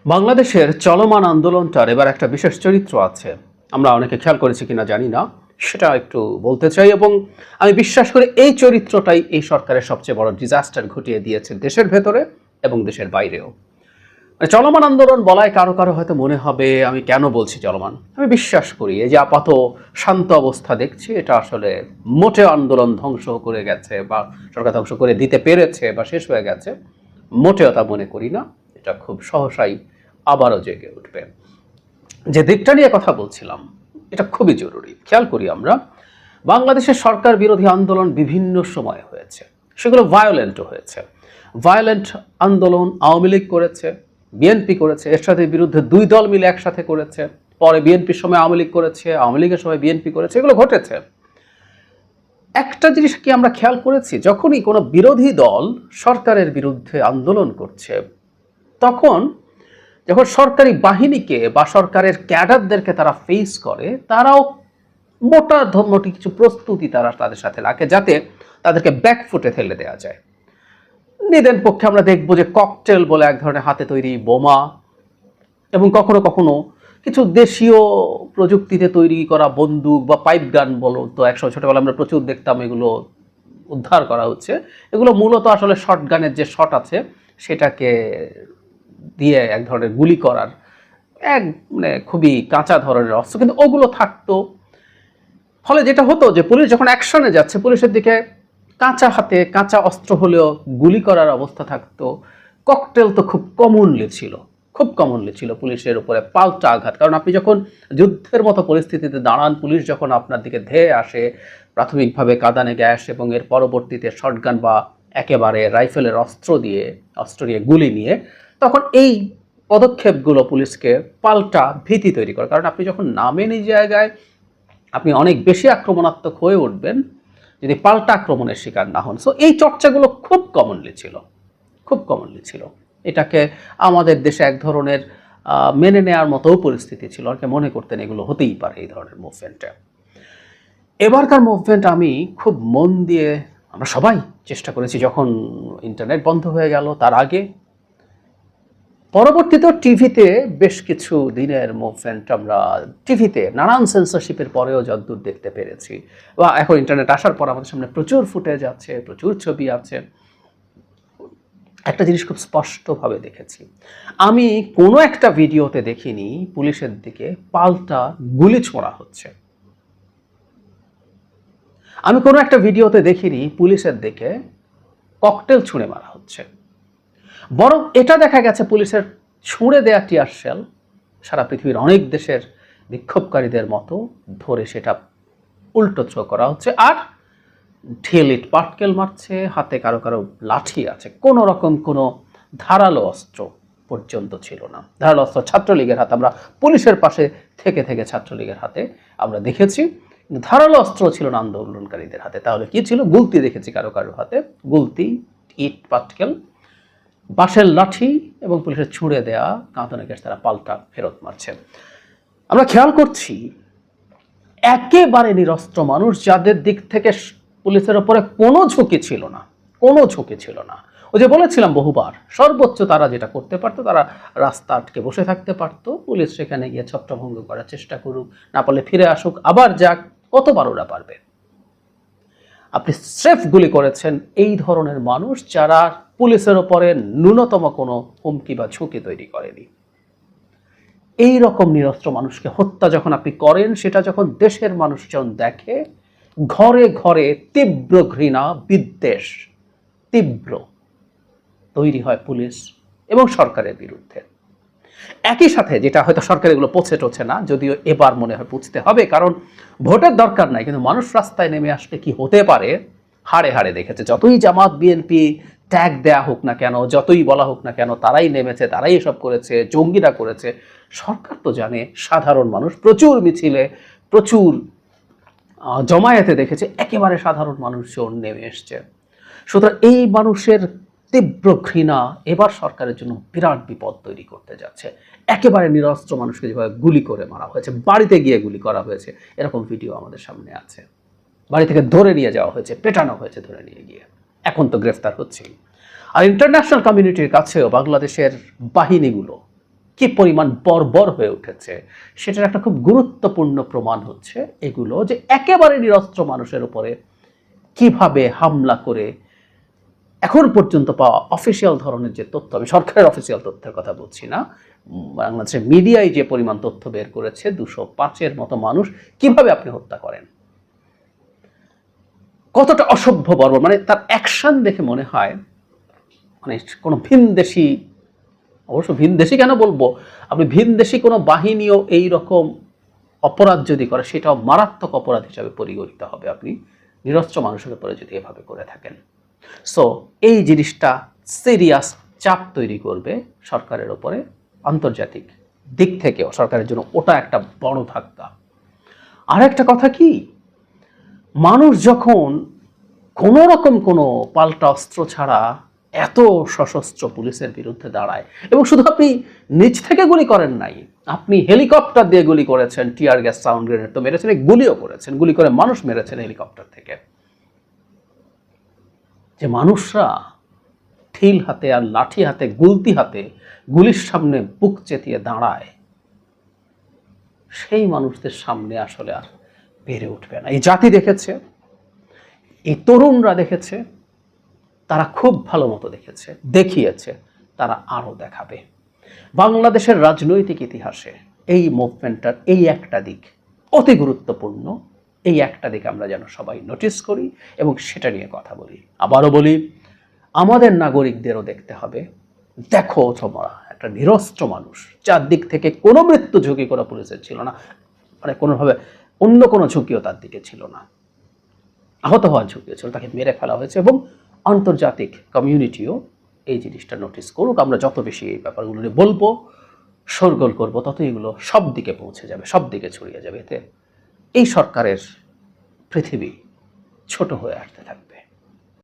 বাংলাদেশের চলমান আন্দোলনটার এবার একটা বিশেষ চরিত্র আছে। আমরা অনেকে খেয়াল করেছি কিনা জানি না, সেটা একটু বলতে চাই। এবং আমি বিশ্বাস করি এই চরিত্রটাই এই সরকারের সবচেয়ে বড় ডিজাস্টার ঘটিয়ে দিয়েছে দেশের ভেতরে এবং দেশের বাইরেও। চলমান আন্দোলন বলায় কারো কারো হয়তো মনে হবে আমি কেন বলছি চলমান। আমি বিশ্বাস করি এই যে আপাত শান্ত অবস্থা দেখছি, এটা আসলে মোটে আন্দোলন ধ্বংস করে গেছে বা সরকার ধ্বংস করে দিতে পেরেছে বা শেষ হয়ে গেছে, মোটেও তা মনে করি না। এটা খুব সহসাই আবারও জেগে উঠবে। যে দিকটা নিয়ে কথা বলছিলাম এটা খুবই জরুরি। খেয়াল করি আমরা, বাংলাদেশের সরকার বিরোধী আন্দোলন বিভিন্ন সময় হয়েছে, সেগুলো ভায়োলেন্টও হয়েছে। ভায়োলেন্ট আন্দোলন আওয়ামী লীগ করেছে, বিএনপি করেছে, এর সাথে বিরুদ্ধে দুই দল মিলে একসাথে করেছে, পরে বিএনপির সময় আওয়ামী লীগ করেছে, আওয়ামী লীগের সময় বিএনপি করেছে, এগুলো ঘটেছে। একটা জিনিস কি আমরা খেয়াল করেছি, যখনই কোনো বিরোধী দল সরকারের বিরুদ্ধে আন্দোলন করছে, তখন যখন সরকারি বাহিনীকে বা সরকারের ক্যাডারদেরকে তারা ফেস করে, তারাও মোটি কিছু প্রস্তুতি তারা তাদের সাথে রাখে যাতে তাদেরকে ব্যাকফুটে ফেলে দেওয়া যায়। নিদেন পক্ষে আমরা দেখব যে ককটেল বলে এক ধরনের হাতে তৈরি বোমা, এবং কখনো কখনো কিছু দেশীয় প্রযুক্তিতে তৈরি করা বন্দুক বা পাইপ গান বলো তো, একসময় ছোটবেলা আমরা প্রচুর দেখতাম, এগুলো উদ্ধার করা হচ্ছে। এগুলো মূলত আসলে শর্ট গানের যে শট আছে সেটাকে দিয়ে এক ধরনের গুলি করার এক খুবই কাঁচা ধরনের অস্ত্র, কিন্তু ওগুলো থাকতো। ফলে যেটা হতো যে পুলিশ যখন অ্যাকশনে যাচ্ছে, পুলিশের দিকে কাঁচা হাতে কাঁচা অস্ত্র হলেও গুলি করার অবস্থা থাকতো। ককটেল তো খুব কমনলি ছিল পুলিশের উপরে পাল্টা আঘাত। কারণ আপনি যখন যুদ্ধের মতো পরিস্থিতিতে দাঁড়ান, পুলিশ যখন আপনার দিকে ধেয়ে আসে, প্রাথমিকভাবে কাঁদানে গ্যাস এবং এর পরবর্তীতে শটগান বা একেবারে রাইফেলের অস্ত্র নিয়ে গুলি নিয়ে, তখন এই পদক্ষেপগুলো পুলিশকে পাল্টা ভীতি তৈরি করে। কারণ আপনি যখন নামেন এই জায়গায়, আপনি অনেক বেশি আক্রমণাত্মক হয়ে উঠবেন যদি পাল্টা আক্রমণের শিকার না হন। সো এই চর্চাগুলো খুব কমনলি ছিল। এটাকে আমাদের দেশে এক ধরনের মেনে নেওয়ার মতো পরিস্থিতি ছিল, আর মনে করতেন এগুলো হতেই পারে এই ধরনের মুভমেন্টে। এবারকার মুভমেন্ট আমি খুব মন দিয়ে, আমরা সবাই চেষ্টা করেছি, যখন ইন্টারনেট বন্ধ হয়ে গেল তার আগে, পরবর্তীতে টিভিতে বেশ কিছু দিনের মুভমেন্ট আমরা টিভিতে নানান সেন্সরশিপের পরেও যতদূর দেখতে পেরেছি, বা এখন ইন্টারনেট আসার পর আমাদের সামনে প্রচুর ফুটেজ আছে, প্রচুর ছবি আছে। একটা জিনিস খুব স্পষ্টভাবে দেখেছি, আমি কোনো একটা ভিডিওতে দেখিনি পুলিশের দিকে পাল্টা গুলি ছোড়া হচ্ছে। আমি কোনো একটা ভিডিওতে দেখিনি পুলিশের দিকে ককটেল ছুঁড়ে মারা হচ্ছে। বরং এটা দেখা গেছে পুলিশের ছুঁড়ে দেয়া টিয়ার শেল সারা পৃথিবীর অনেক দেশের বিক্ষোভকারীদের মতো ধরে সেটা উল্টো থ্রো করা হচ্ছে, আর ঢিল পাটকেল মারছে, হাতে কারো কারো লাঠি আছে। কোনো রকম কোনো ধারালো অস্ত্র পর্যন্ত ছিল না। ধারালো অস্ত্র ছাত্রলীগের হাতে, আমরা পুলিশের পাশে থেকে ছাত্রলীগের হাতে আমরা দেখেছি, ধারালো অস্ত্র ছিল না আন্দোলনকারীদের হাতে। তাহলে কি ছিল? গুলতি দেখেছি কারো কারো হাতে, গুলতি, ইট পাটকেল, বাঁশের লাঠি এবং পুলিশের ছুঁড়ে দেয়া কাঁদানে গ্যাস তারা পাল্টা ফেরত মারছে। আমরা খেয়াল করছি একেবারে নিরস্ত্র মানুষ, যাদের দিক থেকে পুলিশের ওপরে কোনো ঝুঁকি ছিল না। ও যে বলেছিলাম বহুবার, সর্বোচ্চ তারা যেটা করতে পারতো, তারা রাস্তা আটকে বসে থাকতে পারতো, পুলিশ সেখানে গিয়ে ছত্রভঙ্গ করার চেষ্টা করুক, না পারলে ফিরে আসুক, আবার যাক, কতবার ওরা পারবে। আপনি স্রেফ গুলি করেছেন এই ধরনের মানুষ যারা পুলিশের ওপরে ন্যূনতম কোনো হুমকি বা ঝুঁকি তৈরি করেনি। এই রকম নিরস্ত্র মানুষকে হত্যা যখন আপনি করেন, সেটা যখন দেশের মানুষজন দেখে, ঘরে ঘরে তীব্র ঘৃণা, বিদ্বেষ তীব্র তৈরি হয় পুলিশ এবং সরকারের বিরুদ্ধে। একই সাথে যেটা হয়তো সরকার এগুলো পৌঁছে না, যদিও এবার মনে হয় পৌঁছতে হবে, কারণ ভোটের দরকার নাই, কিন্তু মানুষ রাস্তায় নেমে আসলে কি হতে পারে হাড়ে হাড়ে দেখেছে। যতই জামাত বিএনপি ট্যাগ দেয়া হোক না কেন, যতই বলা হোক না কেন তারাই নেমেছে, তারাই এসব করেছে, জঙ্গিরা করেছে, সরকার তো জানে সাধারণ মানুষ প্রচুর মিছিলে, প্রচুর জমায়েতে দেখেছে একেবারে সাধারণ মানুষজন নেমে এসছে। সুতরাং এই মানুষের তীব্র ঘৃণা এবার সরকারের জন্য বিরাট বিপদ তৈরি করতে যাচ্ছে। একেবারে নিরস্ত্র মানুষকে যেভাবে গুলি করে মারা হয়েছে, বাড়িতে গিয়ে গুলি করা হয়েছে, এরকম ভিডিও আমাদের সামনে আছে। বাড়ি থেকে ধরে নিয়ে যাওয়া হয়েছে, পেটানো হয়েছে ধরে নিয়ে গিয়ে, এখন তো গ্রেফতার হচ্ছেই। আর ইন্টারন্যাশনাল কমিউনিটির কাছেও বাংলাদেশের বাহিনীগুলো কি পরিমাণ বর্বর হয়ে উঠেছে সেটার একটা খুব গুরুত্বপূর্ণ প্রমাণ হচ্ছে এগুলো, যে একেবারে নিরস্ত্র মানুষের উপরে কিভাবে হামলা করে এখন পর্যন্ত পাওয়া অফিসিয়াল ধরনের যে তথ্য, আমি সরকারের অফিসিয়াল তথ্যের কথা বলছি না, বাংলাদেশের মিডিয়ায় যে পরিমাণ তথ্য বের করেছে 205-এর মতো মানুষ কিভাবে আপনি হত্যা করেন, কতটা অসভ্য বর্বর। মানে তার অ্যাকশন দেখে মনে হয় মানে কোনো ভিনদেশি, অবশ্য ভিনদেশি কেন বলবো, আপনি ভিনদেশি কোনো বাহিনীও এই রকম অপরাধ যদি করে সেটাও মারাত্মক অপরাধ হিসাবে পরিগণিত হবে আপনি নিরস্ত্র মানুষের উপরে যদি এভাবে করে থাকেন। সো এই জিনিসটা সিরিয়াস চাপ তৈরি করবে সরকারের উপরে, আন্তর্জাতিক দিক থেকেও সরকারের জন্য ওটা একটা বড় ধাক্কা। আর একটা কথা কি, মানুষ যখন কোনো রকম কোনো পাল্টা অস্ত্র ছাড়া এত সশস্ত্র পুলিশের বিরুদ্ধে দাঁড়ায়, এবং শুধু আপনি নিচ থেকে গুলি করেন নাই, আপনি হেলিকপ্টার দিয়ে গুলি করেছেন, টিয়ার গ্যাস, সাউন্ড গ্রেনেড তো মেরেছেন, গুলিও করেছেন, গুলি করে মানুষ মেরেছেন হেলিকপ্টার থেকে, যে মানুষরা ঠিল হাতে আর লাঠি হাতে, গুলতি হাতে গুলির সামনে বুক চেতিয়ে দাঁড়ায়, সেই মানুষদের সামনে আসলে আর পেরে উঠবে না। এই জাতি দেখেছে, এই তরুণরা দেখেছে, তারা খুব ভালো মতো দেখেছে, দেখিয়েছে, তারা আরো দেখাবে। বাংলাদেশের রাজনৈতিক ইতিহাসে এই মুভমেন্টটার এই একটা দিক অতি গুরুত্বপূর্ণ, এই একটা দিক আমরা যেন সবাই নোটিস করি এবং সেটা নিয়ে কথা বলি। আবারও বলি, আমাদের নাগরিকদেরও দেখতে হবে, দেখো তোমরা একটা নিরস্ত্র মানুষ, যার দিক থেকে কোনো মৃত্যু ঝুঁকি কোনো পুলিশের ছিল না, মানে কোনোভাবে অন্য কোনো ঝুঁকিও তার দিকে ছিল না, আহত হওয়ার ঝুঁকি ছিল, তাকে মেরে ফেলা হয়েছে। এবং আন্তর্জাতিক কমিউনিটিও এই জিনিসটা নোটিস করুক। আমরা যত বেশি এই ব্যাপারগুলো নিয়ে বলবো, শোরগোল করবো, তত এগুলো সব দিকে পৌঁছে যাবে, সব দিকে ছড়িয়ে যাবে। এতে এই সরকারের পৃথিবী ছোট হয়ে আসতে থাকবে।